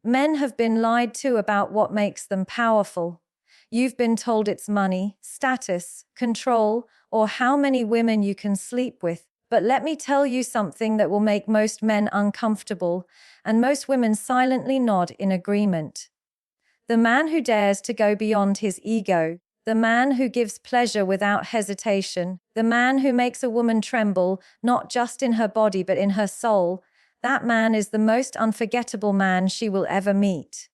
Men have been lied to about what makes them powerful. You've been told it's money, status, control, or how many women you can sleep with. But let me tell you something that will make most men uncomfortable, and most women silently nod in agreement. The man who dares to go beyond his ego, the man who gives pleasure without hesitation, the man who makes a woman tremble, not just in her body but in her soul, that man is the most unforgettable man she will ever meet.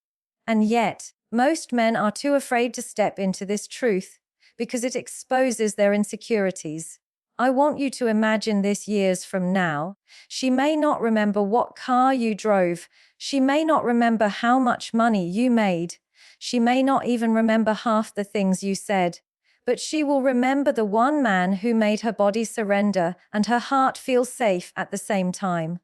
And yet, most men are too afraid to step into this truth because it exposes their insecurities. I want you to imagine this years from now. She may not remember what car you drove. She may not remember how much money you made. She may not even remember half the things you said. But she will remember the one man who made her body surrender and her heart feel safe at the same time.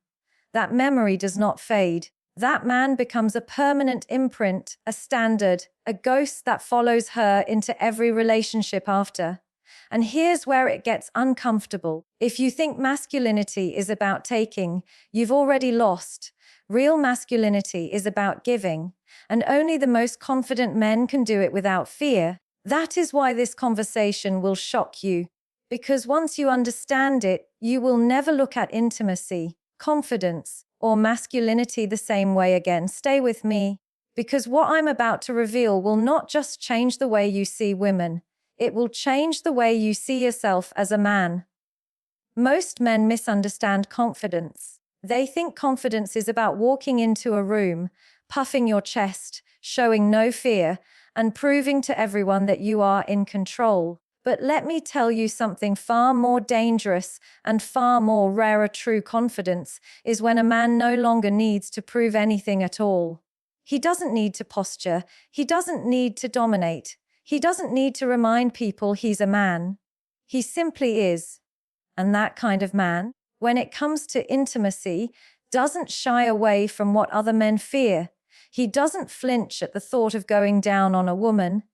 That memory does not fade. That man becomes a permanent imprint, a standard, a ghost that follows her into every relationship after. And here's where it gets uncomfortable. If you think masculinity is about taking, you've already lost. Real masculinity is about giving, and only the most confident men can do it without fear. That is why this conversation will shock you, because once you understand it, you will never look at intimacy, confidence, or masculinity the same way again. Stay with me, because what I'm about to reveal will not just change the way you see women. It will change the way you see yourself as a man. Most men misunderstand confidence. They think confidence is about walking into a room, puffing your chest, showing no fear, and proving to everyone that you are in control. But let me tell you something far more dangerous and far more rarer. True confidence is when a man no longer needs to prove anything at all. He doesn't need to posture. He doesn't need to dominate. He doesn't need to remind people he's a man. He simply is. And that kind of man, when it comes to intimacy, doesn't shy away from what other men fear. He doesn't flinch at the thought of going down on a woman,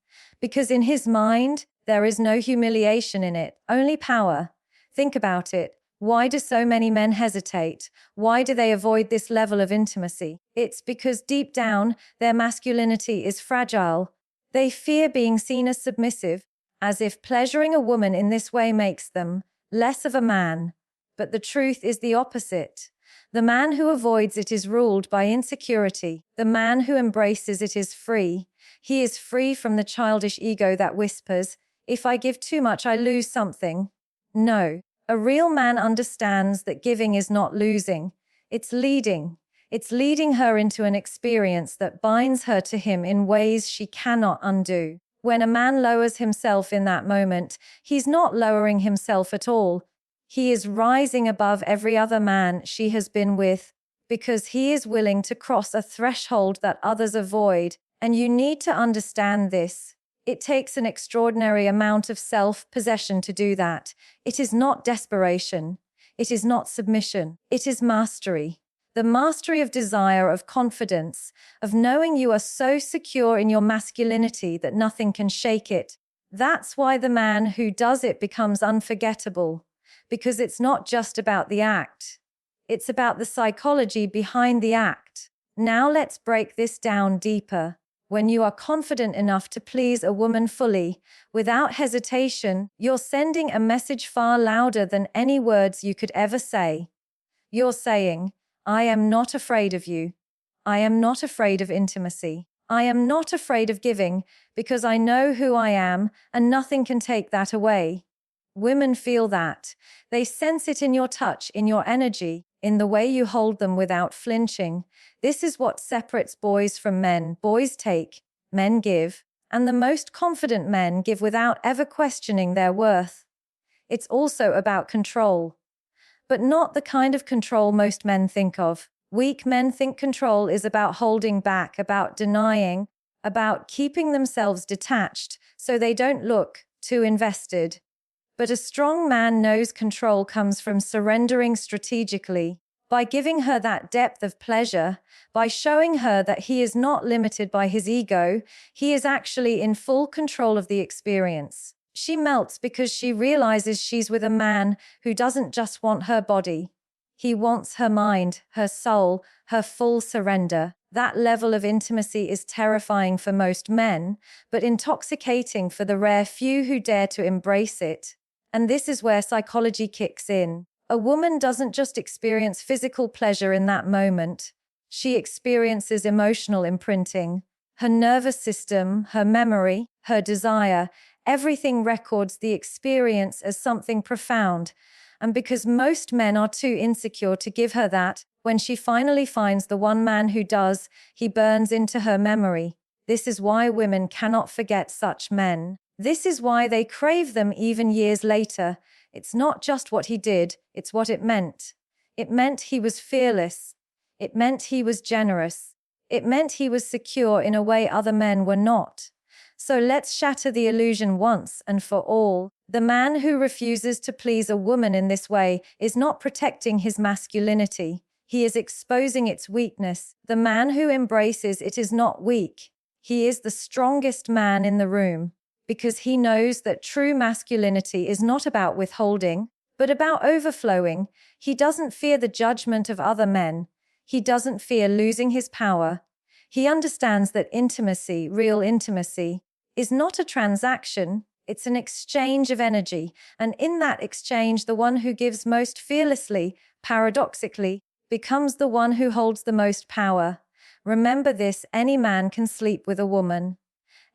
because in his mind, there is no humiliation in it, only power. Think about it. Why do so many men hesitate? Why do they avoid this level of intimacy? It's because deep down, their masculinity is fragile. They fear being seen as submissive, as if pleasuring a woman in this way makes them less of a man. But the truth is the opposite. The man who avoids it is ruled by insecurity. The man who embraces it is free. He is free from the childish ego that whispers, "If I give too much, I lose something." No, a real man understands that giving is not losing. It's leading. It's leading her into an experience that binds her to him in ways she cannot undo. When a man lowers himself in that moment, he's not lowering himself at all. He is rising above every other man she has been with, because he is willing to cross a threshold that others avoid. And you need to understand this. It takes an extraordinary amount of self-possession to do that. It is not desperation. It is not submission. It is mastery. The mastery of desire, of confidence, of knowing you are so secure in your masculinity that nothing can shake it. That's why the man who does it becomes unforgettable, because it's not just about the act. It's about the psychology behind the act. Now let's break this down deeper. When you are confident enough to please a woman fully, without hesitation, you're sending a message far louder than any words you could ever say. You're saying, "I am not afraid of you. I am not afraid of intimacy. I am not afraid of giving, because I know who I am, and nothing can take that away." Women feel that. They sense it in your touch, in your energy, in the way you hold them without flinching. This is what separates boys from men. Boys take, men give, and the most confident men give without ever questioning their worth. It's also about control. But not the kind of control most men think of. Weak men think control is about holding back, about denying, about keeping themselves detached so they don't look too invested. But a strong man knows control comes from surrendering strategically, by giving her that depth of pleasure, by showing her that he is not limited by his ego, he is actually in full control of the experience. She melts because she realizes she's with a man who doesn't just want her body. He wants her mind, her soul, her full surrender. That level of intimacy is terrifying for most men, but intoxicating for the rare few who dare to embrace it. And this is where psychology kicks in. A woman doesn't just experience physical pleasure in that moment. She experiences emotional imprinting. Her nervous system, her memory, her desire, everything records the experience as something profound. And because most men are too insecure to give her that, when she finally finds the one man who does, he burns into her memory. This is why women cannot forget such men. This is why they crave them even years later. It's not just what he did, it's what it meant. It meant he was fearless. It meant he was generous. It meant he was secure in a way other men were not. So let's shatter the illusion once and for all. The man who refuses to please a woman in this way is not protecting his masculinity. He is exposing its weakness. The man who embraces it is not weak. He is the strongest man in the room, because he knows that true masculinity is not about withholding, but about overflowing. He doesn't fear the judgment of other men. He doesn't fear losing his power. He understands that intimacy, real intimacy, is not a transaction, it's an exchange of energy. And in that exchange, the one who gives most fearlessly, paradoxically, becomes the one who holds the most power. Remember this: any man can sleep with a woman.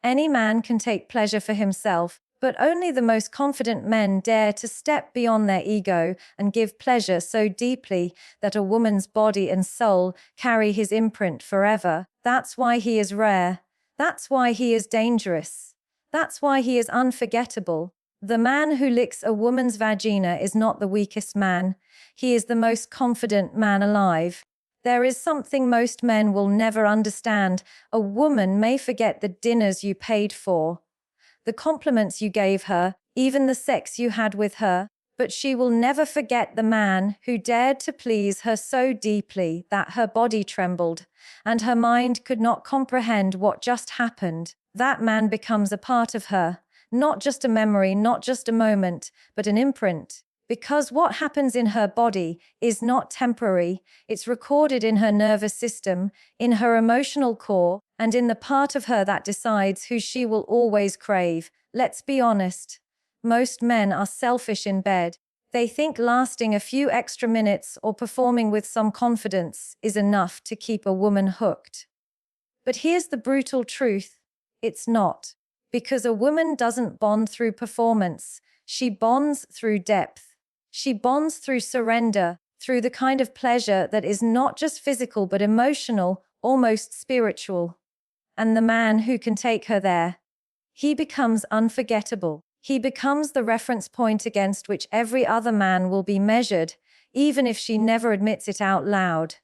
Any man can take pleasure for himself, but only the most confident men dare to step beyond their ego and give pleasure so deeply that a woman's body and soul carry his imprint forever. That's why he is rare. That's why he is dangerous. That's why he is unforgettable. The man who licks a woman's vagina is not the weakest man. He is the most confident man alive. There is something most men will never understand. A woman may forget the dinners you paid for, the compliments you gave her, even the sex you had with her, but she will never forget the man who dared to please her so deeply that her body trembled and her mind could not comprehend what just happened. That man becomes a part of her, not just a memory, not just a moment, but an imprint. Because what happens in her body is not temporary, it's recorded in her nervous system, in her emotional core, and in the part of her that decides who she will always crave. Let's be honest. Most men are selfish in bed. They think lasting a few extra minutes or performing with some confidence is enough to keep a woman hooked. But here's the brutal truth. It's not. Because a woman doesn't bond through performance. She bonds through depth. She bonds through surrender, through the kind of pleasure that is not just physical but emotional, almost spiritual. And the man who can take her there, he becomes unforgettable. He becomes the reference point against which every other man will be measured, even if she never admits it out loud.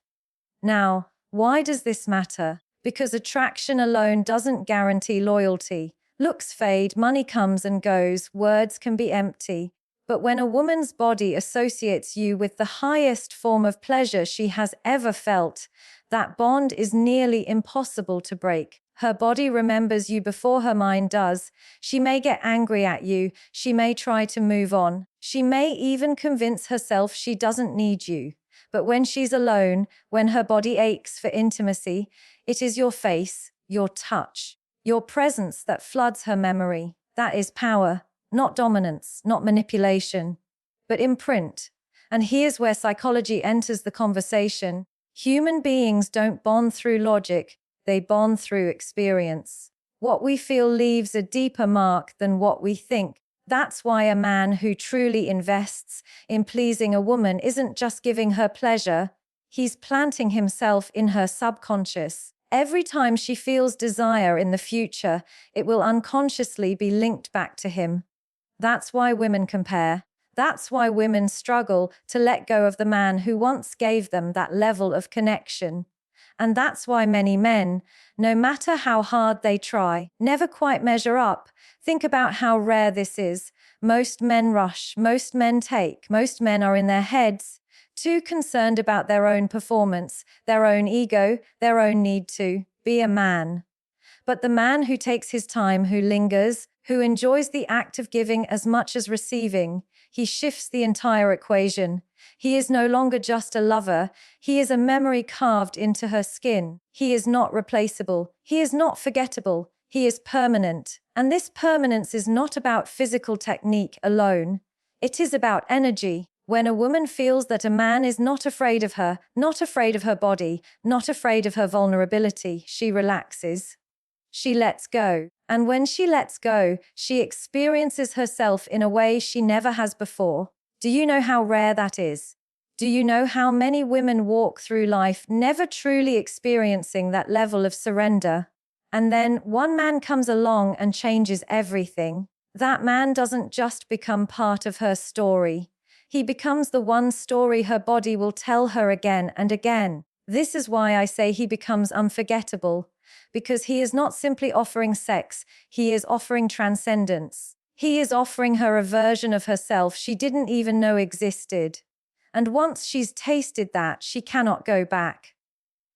Now, why does this matter? Because attraction alone doesn't guarantee loyalty. Looks fade, money comes and goes, words can be empty. But when a woman's body associates you with the highest form of pleasure she has ever felt, that bond is nearly impossible to break. Her body remembers you before her mind does. She may get angry at you. She may try to move on. She may even convince herself she doesn't need you. But when she's alone, when her body aches for intimacy, it is your face, your touch, your presence that floods her memory. That is power. Not dominance, not manipulation, but imprint. And here's where psychology enters the conversation. Human beings don't bond through logic, they bond through experience. What we feel leaves a deeper mark than what we think. That's why a man who truly invests in pleasing a woman isn't just giving her pleasure, he's planting himself in her subconscious. Every time she feels desire in the future, it will unconsciously be linked back to him. That's why women compare. That's why women struggle to let go of the man who once gave them that level of connection. And that's why many men, no matter how hard they try, never quite measure up. Think about how rare this is. Most men rush, most men take, most men are in their heads, too concerned about their own performance, their own ego, their own need to be a man. But the man who takes his time, who lingers, who enjoys the act of giving as much as receiving, he shifts the entire equation. He is no longer just a lover. He is a memory carved into her skin. He is not replaceable. He is not forgettable. He is permanent. And this permanence is not about physical technique alone. It is about energy. When a woman feels that a man is not afraid of her, not afraid of her body, not afraid of her vulnerability, she relaxes. She lets go. And when she lets go, she experiences herself in a way she never has before. Do you know how rare that is? Do you know how many women walk through life never truly experiencing that level of surrender? And then one man comes along and changes everything. That man doesn't just become part of her story. He becomes the one story her body will tell her again and again. This is why I say he becomes unforgettable, because he is not simply offering sex, he is offering transcendence. He is offering her a version of herself she didn't even know existed. And once she's tasted that, she cannot go back.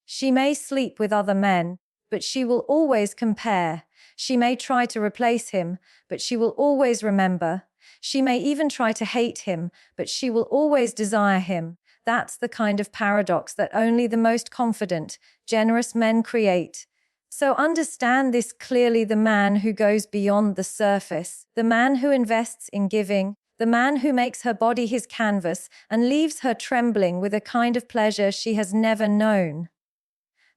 She may sleep with other men, but she will always compare. She may try to replace him, but she will always remember. She may even try to hate him, but she will always desire him. That's the kind of paradox that only the most confident, generous men create. So understand this clearly: the man who goes beyond the surface, the man who invests in giving, the man who makes her body his canvas and leaves her trembling with a kind of pleasure she has never known.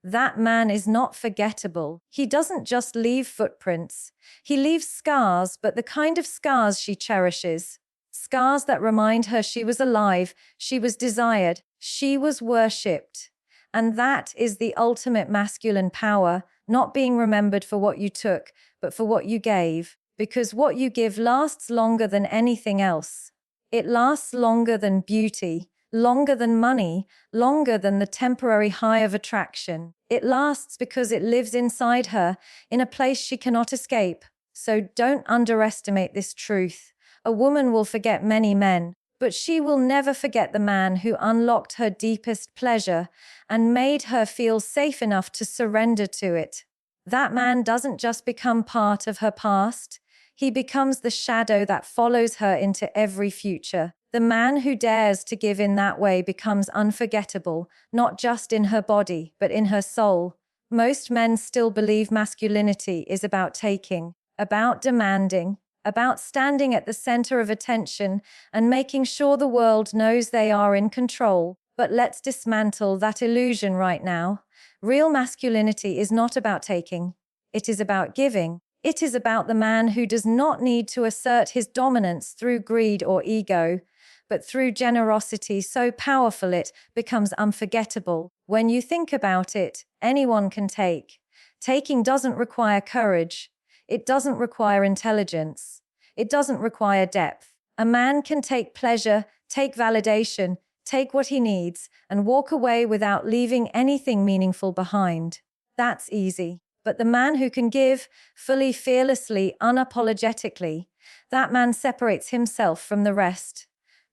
That man is not forgettable. He doesn't just leave footprints. He leaves scars, but the kind of scars she cherishes. Scars that remind her she was alive, she was desired, she was worshipped. And that is the ultimate masculine power, not being remembered for what you took, but for what you gave. Because what you give lasts longer than anything else. It lasts longer than beauty, longer than money, longer than the temporary high of attraction. It lasts because it lives inside her, in a place she cannot escape. So don't underestimate this truth. A woman will forget many men, but she will never forget the man who unlocked her deepest pleasure and made her feel safe enough to surrender to it. That man doesn't just become part of her past, he becomes the shadow that follows her into every future. The man who dares to give in that way becomes unforgettable, not just in her body, but in her soul. Most men still believe masculinity is about taking, about demanding, about standing at the center of attention and making sure the world knows they are in control. But let's dismantle that illusion right now. Real masculinity is not about taking. It is about giving. It is about the man who does not need to assert his dominance through greed or ego, but through generosity so powerful it becomes unforgettable. When you think about it, anyone can take. Taking doesn't require courage. It doesn't require intelligence. It doesn't require depth. A man can take pleasure, take validation, take what he needs, and walk away without leaving anything meaningful behind. That's easy. But the man who can give, fully, fearlessly, unapologetically, that man separates himself from the rest.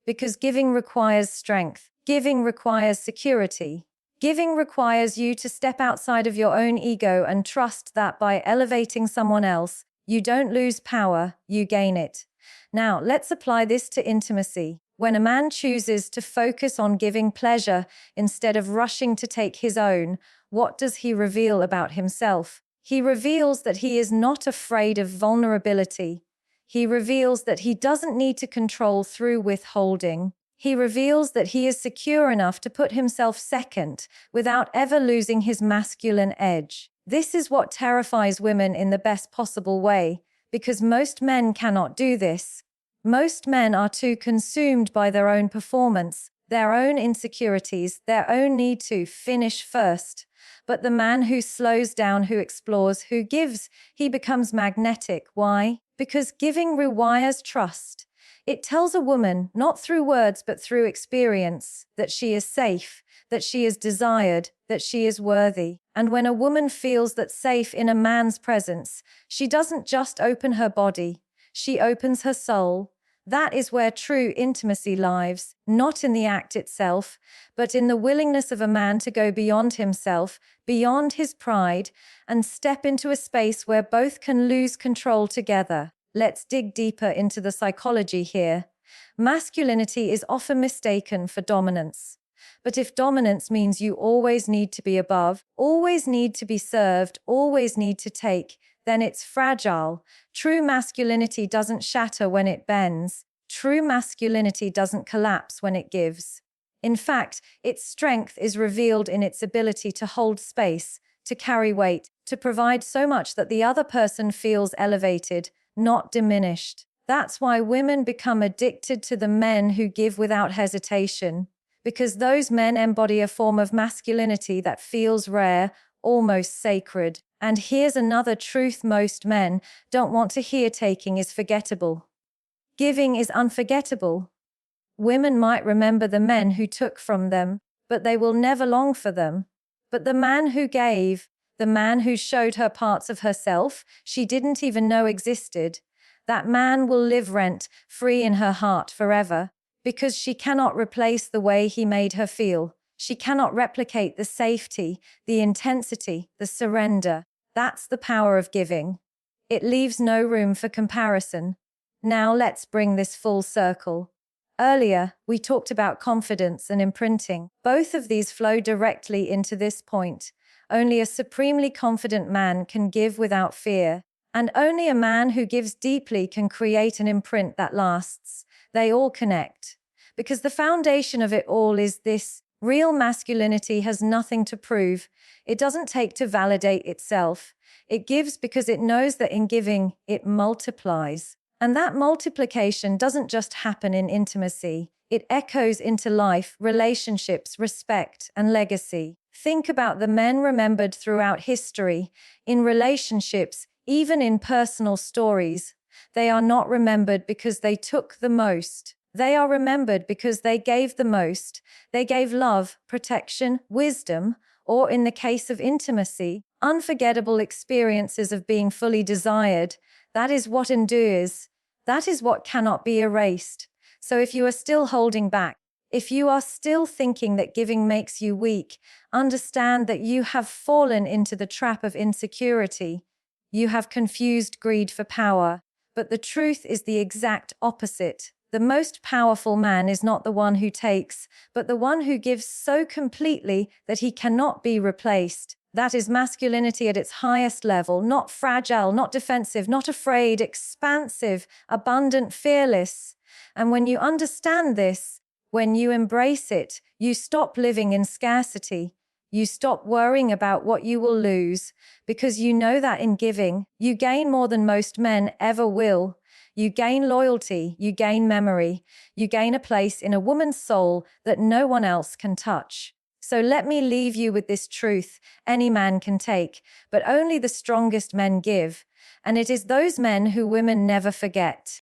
Because giving requires strength. Giving requires security. Giving requires you to step outside of your own ego and trust that by elevating someone else, you don't lose power, you gain it. Now, let's apply this to intimacy. When a man chooses to focus on giving pleasure instead of rushing to take his own, what does he reveal about himself? He reveals that he is not afraid of vulnerability. He reveals that he doesn't need to control through withholding. He reveals that he is secure enough to put himself second without ever losing his masculine edge. This is what terrifies women in the best possible way, because most men cannot do this. Most men are too consumed by their own performance, their own insecurities, their own need to finish first. But the man who slows down, who explores, who gives, he becomes magnetic. Why? Because giving requires trust. It tells a woman, not through words but through experience, that she is safe, that she is desired, that she is worthy. And when a woman feels that safe in a man's presence, she doesn't just open her body, she opens her soul. That is where true intimacy lies, not in the act itself, but in the willingness of a man to go beyond himself, beyond his pride, and step into a space where both can lose control together. Let's dig deeper into the psychology here. Masculinity is often mistaken for dominance. But if dominance means you always need to be above, always need to be served, always need to take, then it's fragile. True masculinity doesn't shatter when it bends. True masculinity doesn't collapse when it gives. In fact, its strength is revealed in its ability to hold space, to carry weight, to provide so much that the other person feels elevated, not diminished. That's why women become addicted to the men who give without hesitation, because those men embody a form of masculinity that feels rare, almost sacred. And here's another truth most men don't want to hear: taking is forgettable. Giving is unforgettable. Women might remember the men who took from them, but they will never long for them. But the man who gave, the man who showed her parts of herself she didn't even know existed, that man will live rent-free in her heart forever, because she cannot replace the way he made her feel. She cannot replicate the safety, the intensity, the surrender. That's the power of giving. It leaves no room for comparison. Now let's bring this full circle. Earlier, we talked about confidence and imprinting. Both of these flow directly into this point. Only a supremely confident man can give without fear, and only a man who gives deeply can create an imprint that lasts. They all connect. Because the foundation of it all is this: real masculinity has nothing to prove. It doesn't take to validate itself. It gives because it knows that in giving, it multiplies. And that multiplication doesn't just happen in intimacy. It echoes into life, relationships, respect, and legacy. Think about the men remembered throughout history, in relationships, even in personal stories. They are not remembered because they took the most. They are remembered because they gave the most. They gave love, protection, wisdom, or in the case of intimacy, unforgettable experiences of being fully desired. That is what endures. That is what cannot be erased. So if you are still holding back, if you are still thinking that giving makes you weak, understand that you have fallen into the trap of insecurity. You have confused greed for power. But the truth is the exact opposite. The most powerful man is not the one who takes, but the one who gives so completely that he cannot be replaced. That is masculinity at its highest level, not fragile, not defensive, not afraid, expansive, abundant, fearless. And when you understand this, when you embrace it, you stop living in scarcity. You stop worrying about what you will lose, because you know that in giving, you gain more than most men ever will. You gain loyalty, you gain memory, you gain a place in a woman's soul that no one else can touch. So let me leave you with this truth: any man can take, but only the strongest men give. And it is those men who women never forget.